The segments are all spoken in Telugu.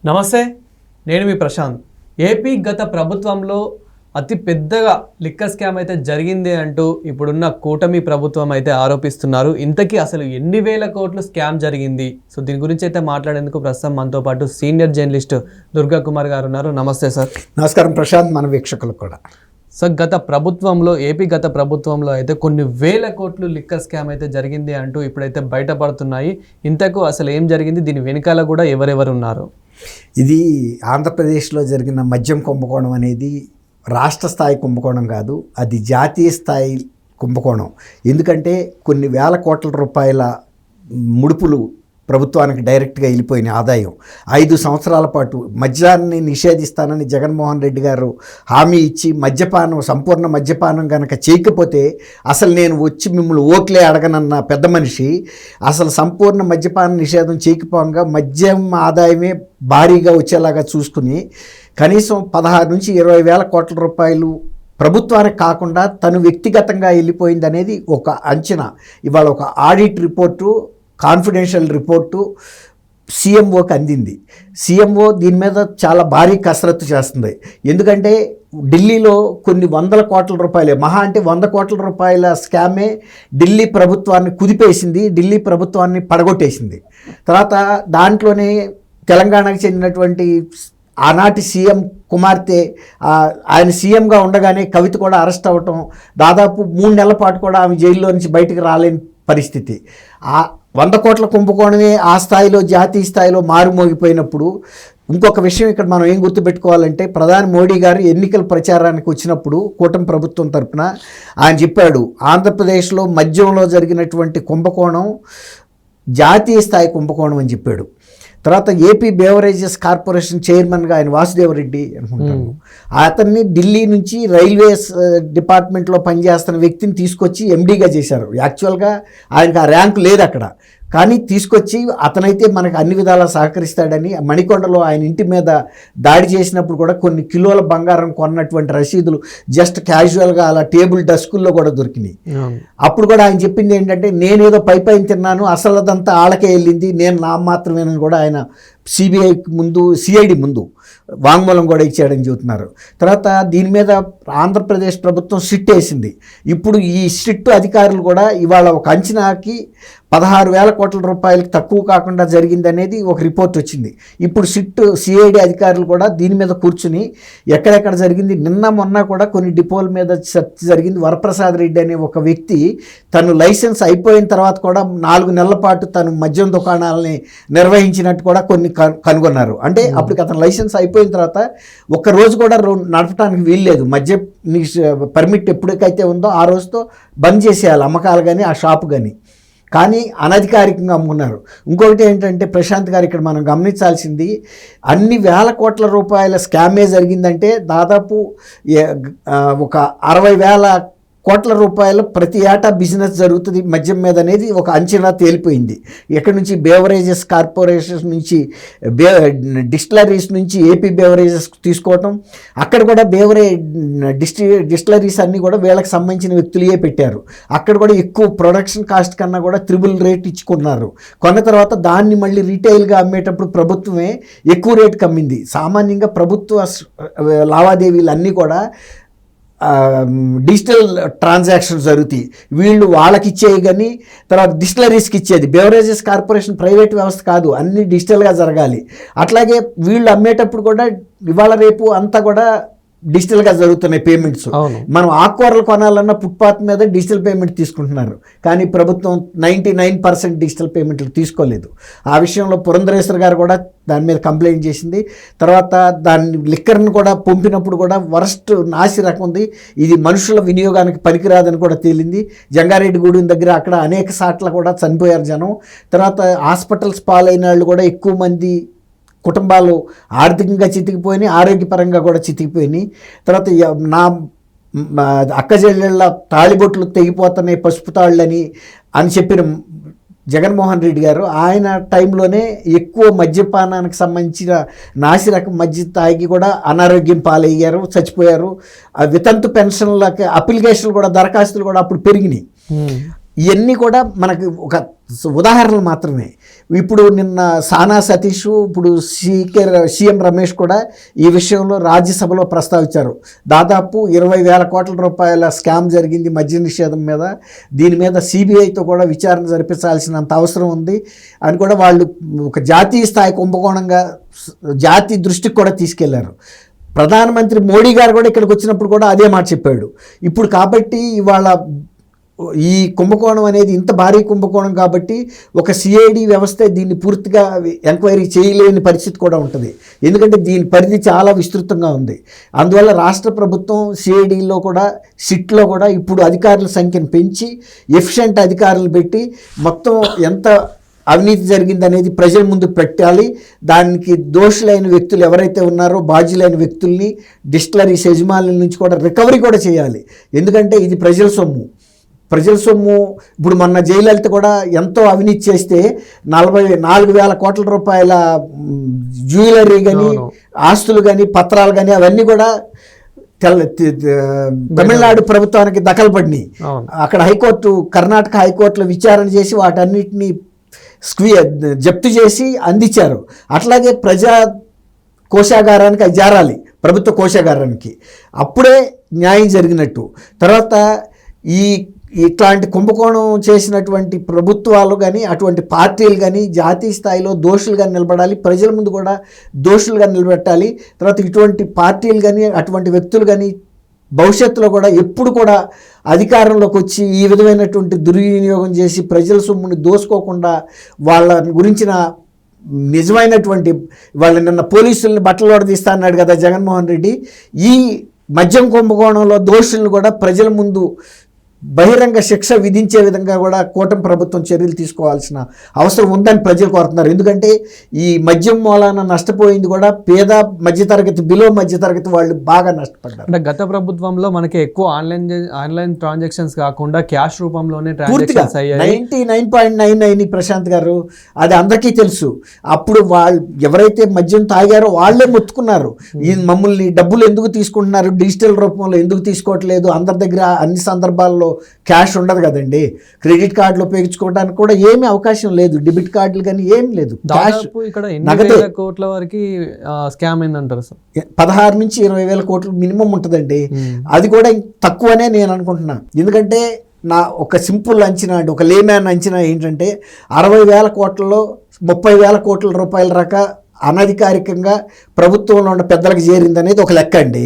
నమస్తే, నేను మీ ప్రశాంత్. ఏపీ గత ప్రభుత్వంలో అతి పెద్దగా లిక్కర్ స్కామ్ అయితే జరిగింది అంటూ ఇప్పుడున్న కూటమి ప్రభుత్వం అయితే ఆరోపిస్తున్నారు. ఇంతకీ అసలు ఎన్ని వేల కోట్లు స్కామ్ జరిగింది? సో దీని గురించి అయితే మాట్లాడేందుకు ప్రస్తుతం మనతో పాటు సీనియర్ జర్నలిస్ట్ దుర్గా కుమార్ గారు ఉన్నారు. నమస్తే సార్. నమస్కారం ప్రశాంత్, మన వీక్షకులకు కూడా. సార్, ఏపీ గత ప్రభుత్వంలో అయితే కొన్ని వేల కోట్లు లిక్కర్ స్కామ్ అయితే జరిగింది అంటూ ఇప్పుడైతే బయటపడుతున్నాయి. ఇంతకు అసలు ఏం జరిగింది, దీని వెనకాల కూడా ఎవరెవరు ఉన్నారు? ఇది ఆంధ్రప్రదేశ్లో జరిగిన మద్యం కుంభకోణం అనేది రాష్ట్ర స్థాయి కుంభకోణం కాదు, అది జాతీయ స్థాయి కుంభకోణం. ఎందుకంటే కొన్ని వేల కోట్ల రూపాయల ముడుపులు ప్రభుత్వానికి డైరెక్ట్గా వెళ్ళిపోయిన ఆదాయం. 5 సంవత్సరాల పాటు మద్యాన్ని నిషేధిస్తానని జగన్మోహన్ రెడ్డి గారు హామీ ఇచ్చి సంపూర్ణ మద్యపానం కనుక చేయకపోతే అసలు నేను వచ్చి మిమ్మల్ని ఓట్లే అడగనన్న పెద్ద మనిషి అసలు సంపూర్ణ మద్యపాన నిషేధం చేయకపోగా మద్యం ఆదాయమే భారీగా వచ్చేలాగా చూసుకుని కనీసం 16 నుంచి 20 వేల కోట్ల రూపాయలు ప్రభుత్వానికి కాకుండా తను వ్యక్తిగతంగా వెళ్ళిపోయింది అనేది ఒక అంచనా. ఇవాళ ఒక ఆడిట్ రిపోర్టు, కాన్ఫిడెన్షియల్ రిపోర్టు సీఎంఓకి అందింది. సీఎంఓ దీని మీద చాలా భారీ కసరత్తు చేస్తుంది. ఎందుకంటే ఢిల్లీలో కొన్ని 100 కోట్ల రూపాయలే, మహా అంటే 100 కోట్ల రూపాయల స్కామే ఢిల్లీ ప్రభుత్వాన్ని కుదిపేసింది, ఢిల్లీ ప్రభుత్వాన్ని పడగొట్టేసింది. తర్వాత దాంట్లోనే తెలంగాణకు చెందినటువంటి ఆనాటి సీఎం కుమార్తె, ఆయన సీఎంగా ఉండగానే కవిత కూడా అరెస్ట్ అవ్వటం, దాదాపు 3 నెలల పాటు కూడా ఆమె జైల్లో నుంచి బయటకు రాలేని పరిస్థితి. 100 కోట్ల కుంభకోణమే ఆ స్థాయిలో, జాతీయ స్థాయిలో మారుమోగిపోయినప్పుడు ఇంకొక విషయం ఇక్కడ మనం ఏం గుర్తుపెట్టుకోవాలంటే, ప్రధాని మోడీ గారు ఎన్నికల ప్రచారానికి వచ్చినప్పుడు కూటమి ప్రభుత్వం తరఫున ఆయన చెప్పాడు, ఆంధ్రప్రదేశ్లో మద్యంలో జరిగినటువంటి కుంభకోణం జాతీయ స్థాయి కుంభకోణం అని చెప్పాడు. తర్వాత ఏపీ బేవరేజెస్ కార్పొరేషన్ చైర్మన్గా ఆయన వాసుదేవరెడ్డి అనుకుంటాను, అతన్ని ఢిల్లీ నుంచి రైల్వేస్ డిపార్ట్మెంట్లో పనిచేస్తున్న వ్యక్తిని తీసుకొచ్చి ఎండీగా చేశారు. యాక్చువల్గా ఆయనకు ఆ ర్యాంకు లేదు అక్కడ, కానీ తీసుకొచ్చి అతనైతే మనకు అన్ని విధాలా సహకరిస్తాడని మణికొండలో ఆయన ఇంటి మీద దాడి చేసినప్పుడు కూడా కొన్ని కిలోల బంగారం కొన్నటువంటి రసీదులు జస్ట్ క్యాజువల్గా అలా టేబుల్ డస్కుల్లో కూడా దొరికినాయి. అప్పుడు కూడా ఆయన చెప్పింది ఏంటంటే, నేనేదో పైన తిన్నాను, అసలదంతా ఆళ్ళకే వెళ్ళింది, నేను నా మాత్రమేనని కూడా ఆయన సిఐడి ముందు వాంగ్మూలం కూడా ఇచ్చాడని చెబుతున్నారు. తర్వాత దీని మీద ఆంధ్రప్రదేశ్ ప్రభుత్వం సిట్ వేసింది. ఇప్పుడు ఈ సిట్ అధికారులు కూడా ఇవాళ ఒక అంచనాకి 16,000 కోట్ల రూపాయలకి తక్కువ కాకుండా జరిగిందనేది ఒక రిపోర్ట్ వచ్చింది. ఇప్పుడు సిఐడి అధికారులు కూడా దీని మీద కూర్చుని ఎక్కడెక్కడ జరిగింది, నిన్న మొన్న కూడా కొన్ని డిపోల మీద చర్చ జరిగింది. వరప్రసాద్ రెడ్డి అనే ఒక వ్యక్తి తను లైసెన్స్ అయిపోయిన తర్వాత కూడా 4 నెలల పాటు తను మద్యం దుకాణాలని నిర్వహించినట్టు కూడా కొన్ని కనుగొన్నారు. అంటే అప్పటికి అతను లైసెన్స్ అయిపోయిన తర్వాత ఒక్క రోజు కూడా నడపడానికి వీల్లేదు. మద్య పర్మిట్ ఎప్పటికైతే ఉందో ఆ రోజుతో బంద్ చేసేయాలి అమ్మకాలు కానీ ఆ షాపు కానీ అనధికారికంగా అమ్ముకున్నారు. ఇంకొకటి ఏంటంటే ప్రశాంత్ గారు, ఇక్కడ మనం గమనించాల్సింది, అన్ని వేల కోట్ల రూపాయల స్కామే జరిగిందంటే దాదాపు ఒక 60,000 కోట్ల రూపాయలు ప్రతి ఏటా బిజినెస్ జరుగుతుంది మద్యం మీద అనేది ఒక అంచనా తేలిపోయింది. ఎక్కడి నుంచి బేవరేజెస్ కార్పొరేషన్ నుంచి డిస్టిలరీస్ నుంచి ఏపీ బేవరేజెస్ తీసుకోవటం, అక్కడ కూడా డిస్టిలరీస్ అన్నీ కూడా వీళ్ళకి సంబంధించిన వ్యక్తులే పెట్టారు. అక్కడ కూడా ఎక్కువ ప్రొడక్షన్ కాస్ట్ కన్నా కూడా 3 రేట్ ఇచ్చుకున్నారు. కొన్న తర్వాత దాన్ని మళ్ళీ రీటైల్గా అమ్మేటప్పుడు ప్రభుత్వమే ఎక్కువ రేటుకి అమ్మింది. సామాన్యంగా ప్రభుత్వ లావాదేవీలు అన్నీ కూడా డిజిటల్ ట్రాన్సాక్షన్స్ జరుగుతాయి. వీళ్ళు వాళ్ళకి ఇచ్చేవి కానీ తర్వాత డిస్టిలరీస్కి ఇచ్చేది. బెవరేజెస్ కార్పొరేషన్ ప్రైవేట్ వ్యవస్థ కాదు, అన్నీ డిజిటల్గా జరగాలి. అట్లాగే వీళ్ళు అమ్మేటప్పుడు కూడా ఇవాళ రేపు అంతా కూడా డిజిటల్గా జరుగుతున్నాయి పేమెంట్స్. మనం ఆకుకూరలు కొనాలన్నా ఫుట్పాత్ మీద డిజిటల్ పేమెంట్ తీసుకుంటున్నారు, కానీ ప్రభుత్వం 99% డిజిటల్ పేమెంట్లు తీసుకోలేదు. ఆ విషయంలో పురంధరేశ్వర్ గారు కూడా దాని మీద కంప్లైంట్ చేసింది. తర్వాత దాన్ని లిక్కర్ని కూడా పంపినప్పుడు కూడా వరస్ట్ నాసి రకం ఉంది, ఇది మనుషుల వినియోగానికి పనికిరాదని కూడా తేలింది. జంగారెడ్డిగూడెం దగ్గర అక్కడ అనేక సార్లు కూడా చనిపోయారు జనం. తర్వాత హాస్పిటల్స్ పాలైన వాళ్ళు కూడా ఎక్కువ మంది కుటుంబాలు ఆర్థికంగా చితికిపోయినాయి, ఆరోగ్యపరంగా కూడా చితికిపోయినాయి. తర్వాత నా అక్క చెల్లెళ్ళ తాళిబొట్లు తెగిపోతున్నాయి పసుపు తాళ్ళని అని చెప్పిన జగన్మోహన్ రెడ్డి గారు ఆయన టైంలోనే ఎక్కువ మద్యపానానికి సంబంధించిన నాసిరకం మద్య తాగి కూడా అనారోగ్యం పాలయ్యారు, చచ్చిపోయారు. వితంతు పెన్షన్లకి అప్లికేషన్లు కూడా, దరఖాస్తులు కూడా అప్పుడు పెరిగినాయి. ఇవన్నీ కూడా మనకి ఒక ఉదాహరణలు మాత్రమే. ఇప్పుడు నిన్న సానా సతీష్, ఇప్పుడు సీఎం రమేష్ కూడా ఈ విషయంలో రాజ్యసభలో ప్రస్తావించారు. దాదాపు 20,000 కోట్ల రూపాయల స్కామ్ జరిగింది మద్య నిషేధం మీద, దీని మీద సిబిఐతో కూడా విచారణ జరిపించాల్సినంత అవసరం ఉంది అని కూడా వాళ్ళు ఒక జాతీయ స్థాయి కుంభకోణంగా జాతి దృష్టికి కూడా తీసుకెళ్లారు. ప్రధానమంత్రి మోడీ గారు కూడా ఇక్కడికి వచ్చినప్పుడు కూడా అదే మాట చెప్పాడు. ఇప్పుడు కాబట్టి ఇవాళ ఈ కుంభకోణం అనేది ఇంత భారీ కుంభకోణం కాబట్టి ఒక సిఐడి వ్యవస్థ దీన్ని పూర్తిగా ఎంక్వైరీ చేయలేని పరిస్థితి కూడా ఉంటుంది. ఎందుకంటే దీని పరిధి చాలా విస్తృతంగా ఉంది. అందువల్ల రాష్ట్ర ప్రభుత్వం సిఐడిలో కూడా సిట్లో కూడా ఇప్పుడు అధికారుల సంఖ్యను పెంచి ఎఫిషియెంట్ అధికారులను పెట్టి మొత్తం ఎంత అవినీతి జరిగింది అనేది ప్రజల ముందు పెట్టాలి. దానికి దోషులైన వ్యక్తులు ఎవరైతే ఉన్నారో బాధ్యులైన వ్యక్తుల్ని డిస్టిలరీస్ యజమానుల నుంచి కూడా రికవరీ కూడా చేయాలి. ఎందుకంటే ఇది ప్రజల సొమ్ము. ఇప్పుడు మొన్న జయలలిత కూడా ఎంతో అవినీతి చేస్తే 44,000 కోట్ల రూపాయల జ్యువెలరీ కానీ ఆస్తులు కానీ పత్రాలు కానీ అవన్నీ కూడా తమిళనాడు ప్రభుత్వానికి దఖలు పడినాయి. అక్కడ హైకోర్టు, కర్ణాటక హైకోర్టులో విచారణ చేసి వాటన్నిటిని జప్తు చేసి అందించారు. అట్లాగే ప్రజా కోశాగారానికి అది జారాలి, ప్రభుత్వ కోశాగారానికి, అప్పుడే న్యాయం జరిగినట్టు. తర్వాత ఇట్లాంటి కుంభకోణం చేసినటువంటి ప్రభుత్వాలు కానీ అటువంటి పార్టీలు కానీ జాతీయ స్థాయిలో దోషులుగా నిలబడాలి, ప్రజల ముందు కూడా దోషులుగా నిలబెట్టాలి. తర్వాత ఇటువంటి పార్టీలు కానీ అటువంటి వ్యక్తులు కానీ భవిష్యత్తులో కూడా ఎప్పుడు కూడా అధికారంలోకి వచ్చి ఈ విధమైనటువంటి దుర్వినియోగం చేసి ప్రజల సొమ్ముని దోసుకోకుండా వాళ్ళ గురించిన నిజమైనటువంటి నిన్న పోలీసుల్ని బట్టలు తీస్తా అన్నాడు కదా జగన్మోహన్ రెడ్డి. ఈ మద్యం కుంభకోణంలో దోషులను కూడా ప్రజల ముందు బహిరంగ శిక్ష విధించే విధంగా కూడా కూటమి ప్రభుత్వం చర్యలు తీసుకోవాల్సిన అవసరం ఉందని ప్రజలు కోరుతున్నారు. ఎందుకంటే ఈ మద్యం మూలాన నష్టపోయింది కూడా పేద మధ్యతరగతి, బిలో మధ్యతరగతి వాళ్ళు బాగా నష్టపడ్డారు. అంటే గత ప్రభుత్వంలో మనకి ఎక్కువ ఆన్లైన్ ట్రాన్సాక్షన్స్ కాకుండా క్యాష్ రూపంలోనే ట్రాన్సాక్షన్స్ అయ్యాయి. 99.99 ప్రశాంత్ గారు, అది అందరికీ తెలుసు. అప్పుడు వాళ్ళు ఎవరైతే మద్యం తాగారో వాళ్ళే మొత్తుకున్నారు, ఈ మమ్మల్ని డబ్బులు ఎందుకు తీసుకుంటున్నారు, డిజిటల్ రూపంలో ఎందుకు తీసుకోవట్లేదు, అందరి దగ్గర అన్ని సందర్భాల్లో క్యాష్ ఉండదు కదండి, క్రెడిట్ కార్డులు ఉపయోగించుకోవడానికి కూడా ఏమీ అవకాశం లేదు, డెబిట్ కార్డులు కానీ ఏం లేదు. ఇక్కడ 8,000 కోట్ల వరకు స్కామ్ అయిందంటారు సార్. 16 నుంచి 20,000 కోట్లు మినిమం ఉంటుందండి. అది కూడా తక్కువనే నేను అనుకుంటున్నాను. ఎందుకంటే నా ఒక సింపుల్ అంచనా అంటే, ఒక లేమ్యాన్ అంచనా ఏంటంటే 60,000 కోట్లలో 30,000 కోట్ల రూపాయల రకా అనధికారికంగా ప్రభుత్వంలో ఉన్న పెద్దలకు చేరింది అనేది ఒక లెక్క అండి.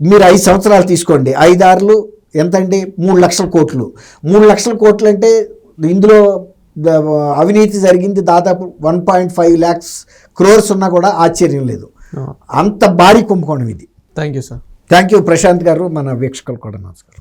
మీరు 5 సంవత్సరాలు తీసుకోండి, 5 ఆరులు ఎంతండి, 3 లక్షల కోట్లు. 3 లక్షల కోట్లు అంటే ఇందులో అవినీతి జరిగింది దాదాపు 1.5 lakhs crores ఉన్నా కూడా ఆశ్చర్యం లేదు. అంత భారీ కుంభకోణం ఇది. Thank you sir. Thank you Prashant గారు, మన వీక్షకులు కూడా నమస్కారం.